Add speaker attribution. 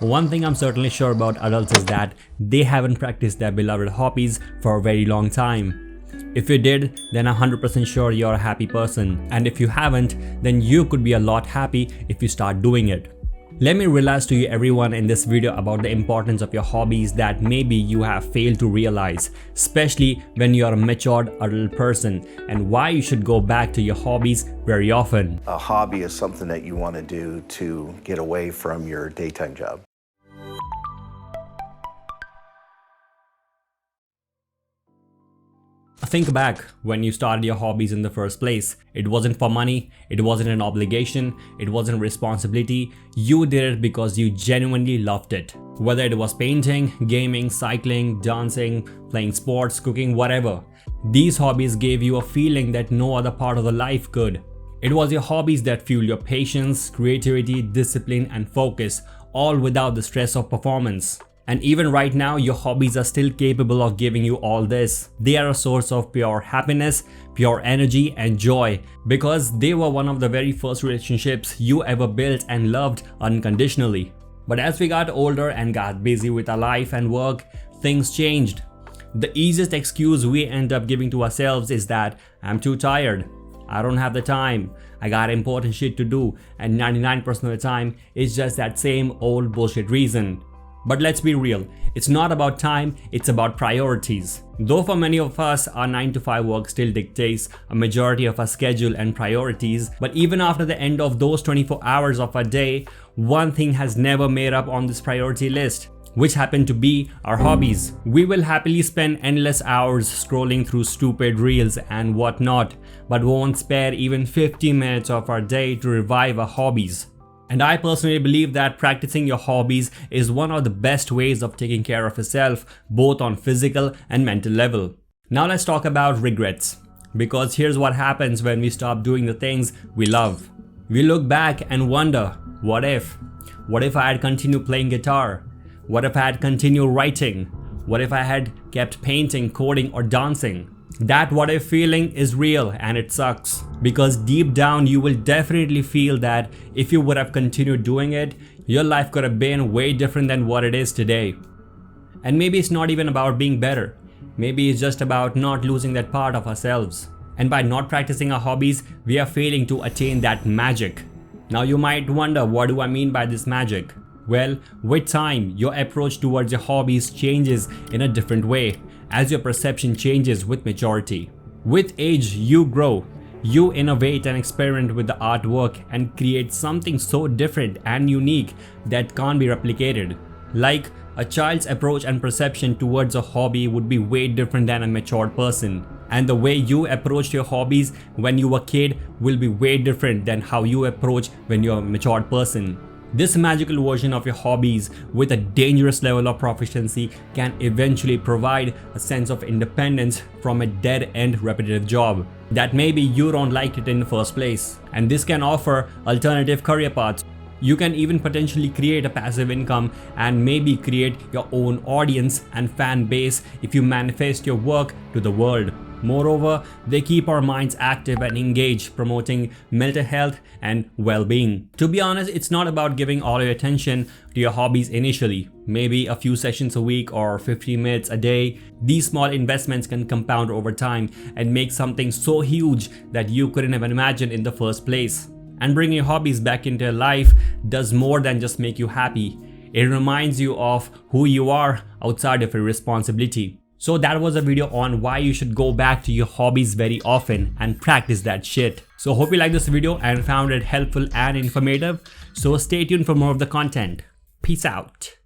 Speaker 1: One thing I'm certainly sure about adults is that they haven't practiced their beloved hobbies for a very long time. If you did, then I'm 100% sure you're a happy person. And if you haven't, then you could be a lot happy if you start doing it. Let me realize to you everyone in this video about the importance of your hobbies that maybe you have failed to realize, especially when you are a matured adult person, and why you should go back to your hobbies very often.
Speaker 2: A hobby is something that you want to do to get away from your daytime job.
Speaker 1: Think back when you started your hobbies in the first place. It wasn't for money, it wasn't an obligation, it wasn't a responsibility. You did it because you genuinely loved it. Whether it was painting, gaming, cycling, dancing, playing sports, cooking, whatever. These hobbies gave you a feeling that no other part of the life could. It was your hobbies that fueled your patience, creativity, discipline, and focus, all without the stress of performance. And even right now, your hobbies are still capable of giving you all this. They are a source of pure happiness, pure energy and joy, because they were one of the very first relationships you ever built and loved unconditionally. But as we got older and got busy with our life and work, things changed. The easiest excuse we end up giving to ourselves is that I'm too tired, I don't have the time, I got important shit to do, and 99% of the time it's just that same old bullshit reason. But let's be real, it's not about time, it's about priorities. Though for many of us, our 9 to 5 work still dictates a majority of our schedule and priorities, but even after the end of those 24 hours of our day, one thing has never made up on this priority list, which happen to be our hobbies. We will happily spend endless hours scrolling through stupid reels and whatnot, but won't spare even 50 minutes of our day to revive our hobbies. And I personally believe that practicing your hobbies is one of the best ways of taking care of yourself, both on physical and mental level. Now let's talk about regrets. Because here's what happens when we stop doing the things we love. We look back and wonder, what if? What if I had continued playing guitar? What if I had continued writing? What if I had kept painting, coding, or dancing? That what if feeling is real and it sucks, because deep down you will definitely feel that if you would have continued doing it, your life could have been way different than what it is today. And maybe it's not even about being better. Maybe it's just about not losing that part of ourselves. And by not practicing our hobbies, we are failing to attain that magic. Now you might wonder, what do I mean by this magic? Well, with time, your approach towards your hobbies changes in a different way, as your perception changes with maturity. With age, you grow. You innovate and experiment with the artwork and create something so different and unique that can't be replicated. Like, a child's approach and perception towards a hobby would be way different than a matured person. And the way you approached your hobbies when you were a kid will be way different than how you approach when you're a matured person. This magical version of your hobbies with a dangerous level of proficiency can eventually provide a sense of independence from a dead-end repetitive job that maybe you don't like it in the first place. And this can offer alternative career paths. You can even potentially create a passive income and maybe create your own audience and fan base if you manifest your work to the world. Moreover, they keep our minds active and engaged, promoting mental health and well-being. To be honest, it's not about giving all your attention to your hobbies initially. Maybe a few sessions a week or 50 minutes a day. These small investments can compound over time and make something so huge that you couldn't even imagine in the first place. And bringing your hobbies back into your life does more than just make you happy. It reminds you of who you are outside of your responsibility. So that was a video on why you should go back to your hobbies very often and practice that shit. So hope you liked this video and found it helpful and informative. So stay tuned for more of the content. Peace out.